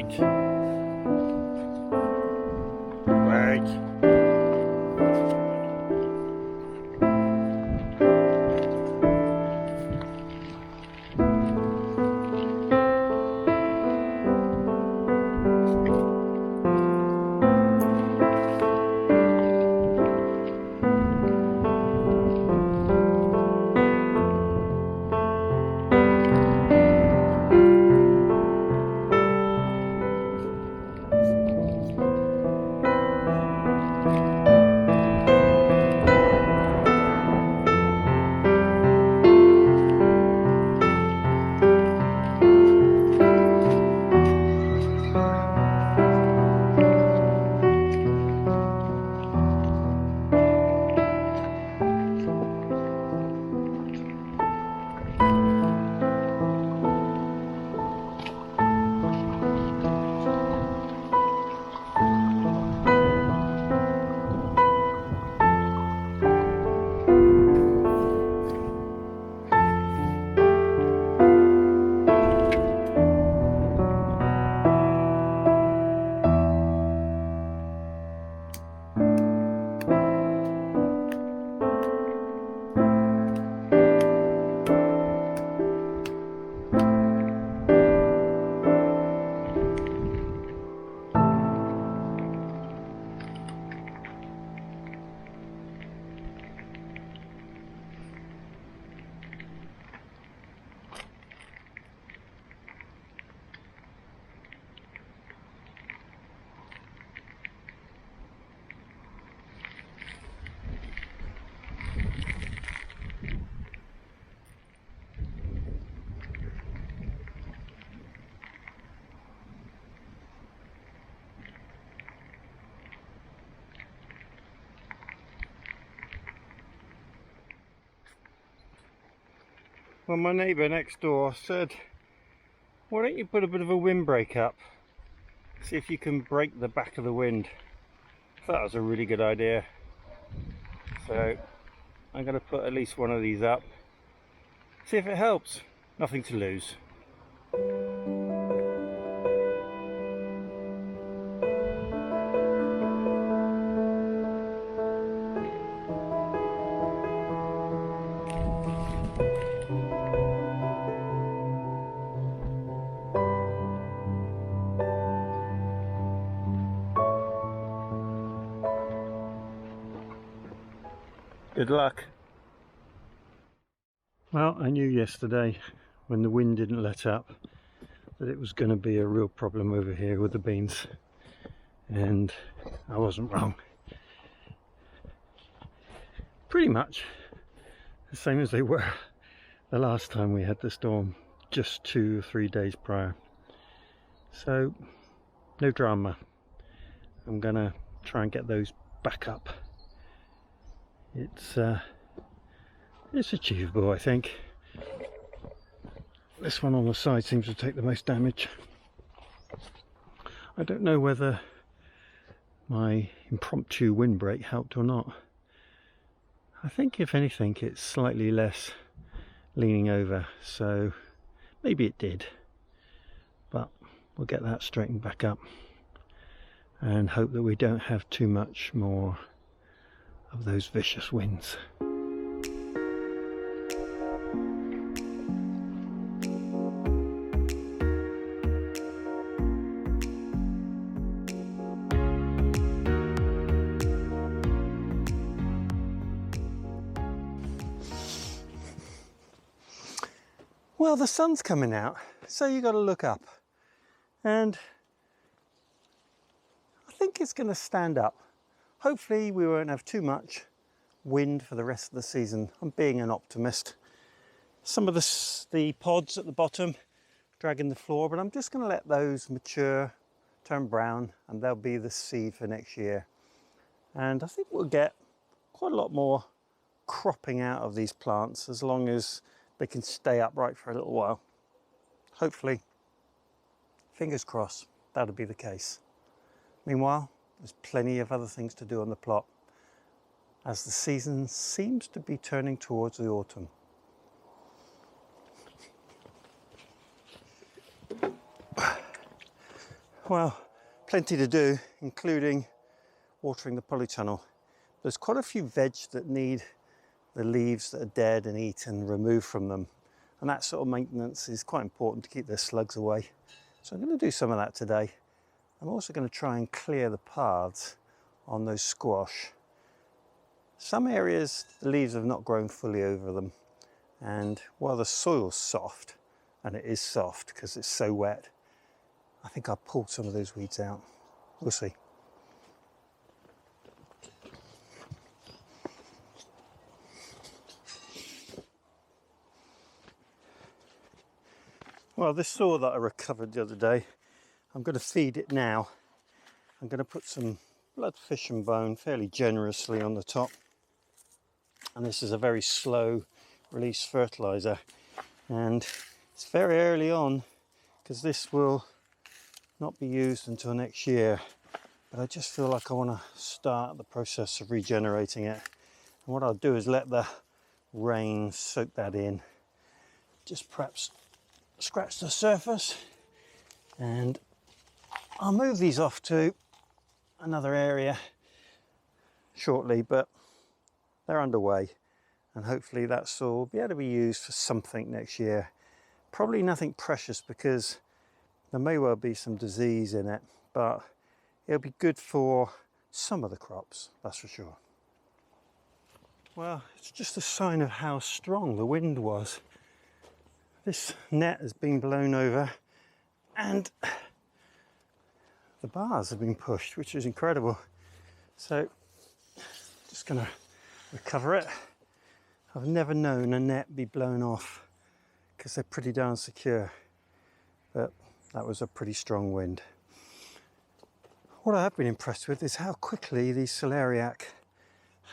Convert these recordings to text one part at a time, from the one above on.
Wait. Well, my neighbour next door said, why don't you put a bit of a windbreak up? See if you can break the back of the wind. I thought that was a really good idea. So I'm going to put at least one of these up. See if it helps. Nothing to lose. Good luck. Well, I knew yesterday when the wind didn't let up that it was going to be a real problem over here with the beans, and I wasn't wrong. Pretty much the same as they were the last time we had the storm, just 2 or 3 days prior. So no drama. I'm gonna try and get those back up. It's achievable, I think. This one on the side seems to take the most damage. I don't know whether my impromptu windbreak helped or not. I think if anything it's slightly less leaning over, so maybe it did, but we'll get that straightened back up and hope that we don't have too much more of those vicious winds. Well, the sun's coming out, so you got to look up, and I think it's going to stand up. Hopefully we won't have too much wind for the rest of the season. I'm being an optimist. Some of the pods at the bottom dragging the floor, but I'm just going to let those mature, turn brown, and they'll be the seed for next year. And I think we'll get quite a lot more cropping out of these plants as long as they can stay upright for a little while. Hopefully, fingers crossed, that'll be the case. Meanwhile, there's plenty of other things to do on the plot as the season seems to be turning towards the autumn. Well, plenty to do, including watering the polytunnel. There's quite a few veg that need the leaves that are dead and eaten removed from them. And that sort of maintenance is quite important to keep the slugs away. So I'm going to do some of that today. I'm also going to try and clear the paths on those squash. Some areas the leaves have not grown fully over them, and while the soil's soft, and it is soft because it's so wet, I think I'll pull some of those weeds out. We'll see. Well, this saw that I recovered the other day, I'm going to feed it now. I'm going to put some blood fish and bone fairly generously on the top. And this is a very slow release fertilizer. And it's very early on because this will not be used until next year. But I just feel like I want to start the process of regenerating it. And what I'll do is let the rain soak that in. Just perhaps scratch the surface, and I'll move these off to another area shortly, but they're underway, and hopefully that soil will be able to be used for something next year. Probably nothing precious because there may well be some disease in it, but it'll be good for some of the crops, that's for sure. Well, it's just a sign of how strong the wind was. This net has been blown over and the bars have been pushed, which is incredible. So just going to recover it. I've never known a net be blown off because they're pretty darn secure, but that was a pretty strong wind. What I have been impressed with is how quickly these Celeriac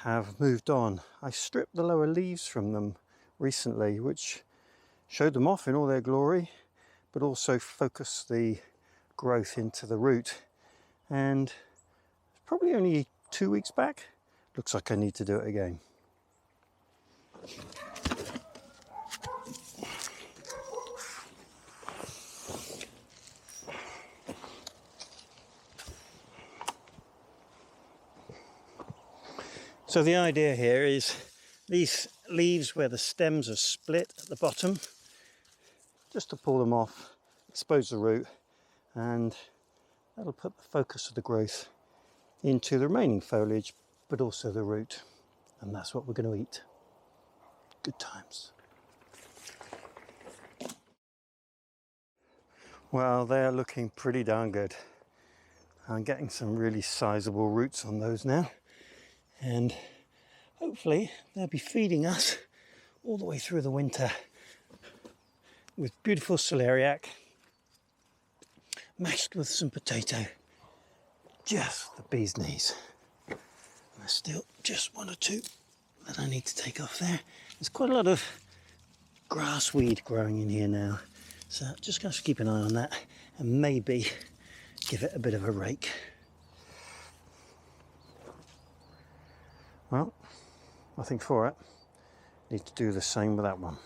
have moved on. I stripped the lower leaves from them recently, which showed them off in all their glory, but also focused the growth into the root. And it's probably only 2 weeks back. Looks like I need to do it again. So the idea here is these leaves where the stems are split at the bottom, just to pull them off, expose the root, and that'll put the focus of the growth into the remaining foliage, but also the root. And that's what we're going to eat. Good times. Well, they're looking pretty darn good. I'm getting some really sizable roots on those now. And hopefully they'll be feeding us all the way through the winter with beautiful celeriac mashed with some potato. Just the bee's knees. And there's still just 1 or 2 that I need to take off there. There's quite a lot of grass weed growing in here now, so just going to keep an eye on that and maybe give it a bit of a rake. Well, nothing for it. Need to do the same with that one.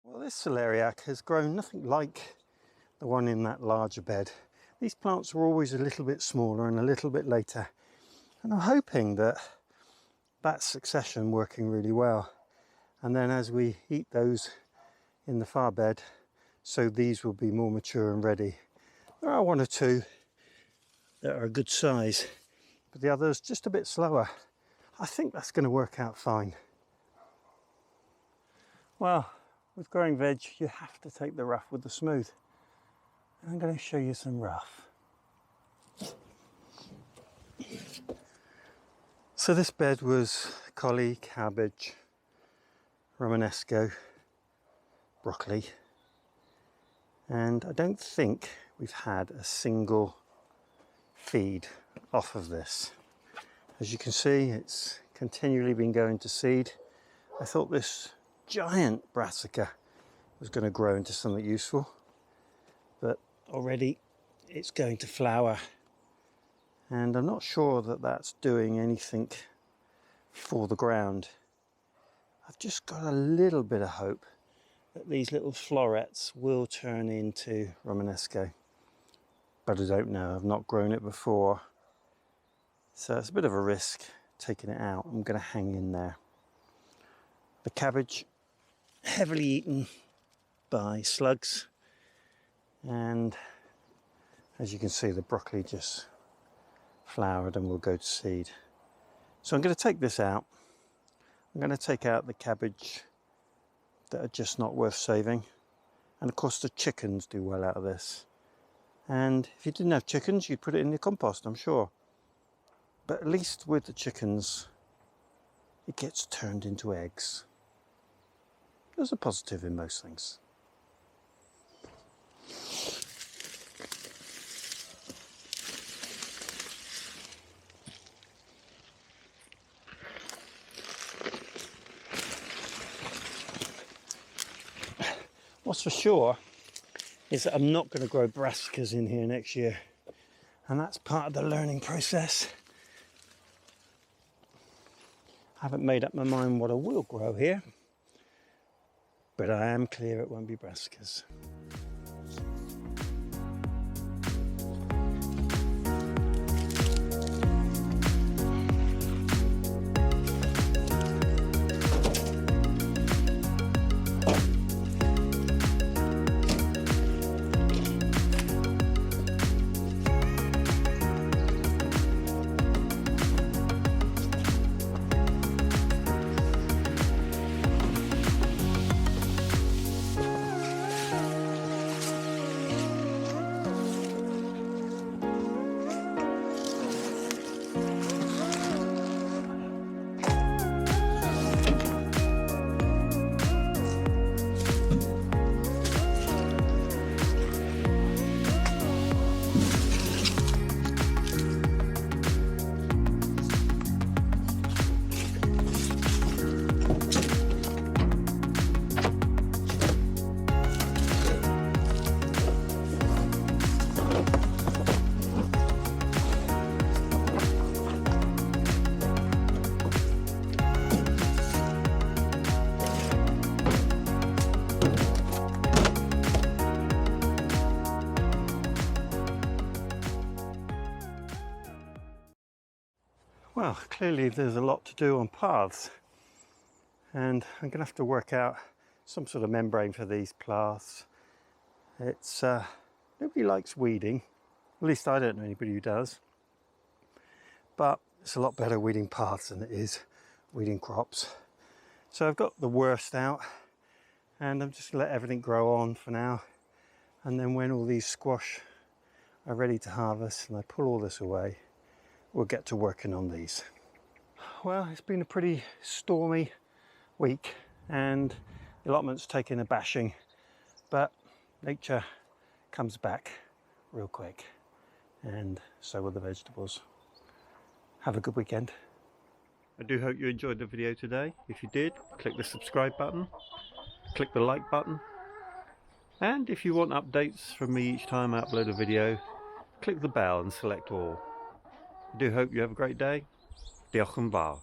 Well, this celeriac has grown nothing like the one in that larger bed. These plants were always a little bit smaller and a little bit later, and I'm hoping that that's succession working really well. And then as we eat those in the far bed, so these will be more mature and ready. There are 1 or 2 that are a good size, but the others just a bit slower. I think that's going to work out fine. Well, with growing veg, you have to take the rough with the smooth. And I'm going to show you some rough. So this bed was collie, cabbage, Romanesco, broccoli, and I don't think we've had a single feed off of this. As you can see, it's continually been going to seed. I thought this giant Brassica was going to grow into something useful, but already it's going to flower, and I'm not sure that that's doing anything for the ground. I've just got a little bit of hope that these little florets will turn into Romanesco. but I don't know, I've not grown it before, so it's a bit of a risk taking it out. I'm going to hang in there. The cabbage, heavily eaten by slugs, and as you can see, the broccoli just flowered and will go to seed. So I'm going to take this out. I'm going to take out the cabbage that are just not worth saving, and of course the chickens do well out of this. And if you didn't have chickens, you'd put it in the compost, I'm sure. But at least with the chickens, it gets turned into eggs. There's a positive in most things. What's for sure is that I'm not going to grow brassicas in here next year, and that's part of the learning process. I haven't made up my mind what I will grow here, but I am clear it won't be brassicas. Well, clearly there's a lot to do on paths, and I'm going to have to work out some sort of membrane for these paths. It's nobody likes weeding, at least I don't know anybody who does, but it's a lot better weeding paths than it is weeding crops. So I've got the worst out, and I'm just going to let everything grow on for now, and then when all these squash are ready to harvest and I pull all this away, we'll get to working on these. Well, it's been a pretty stormy week and the allotment's taken a bashing, but nature comes back real quick, and so will the vegetables. Have a good weekend. I do hope you enjoyed the video today. If you did, click the subscribe button, click the like button, and if you want updates from me each time I upload a video, click the bell and select all. I do hope you have a great day. Diolch yn fawr.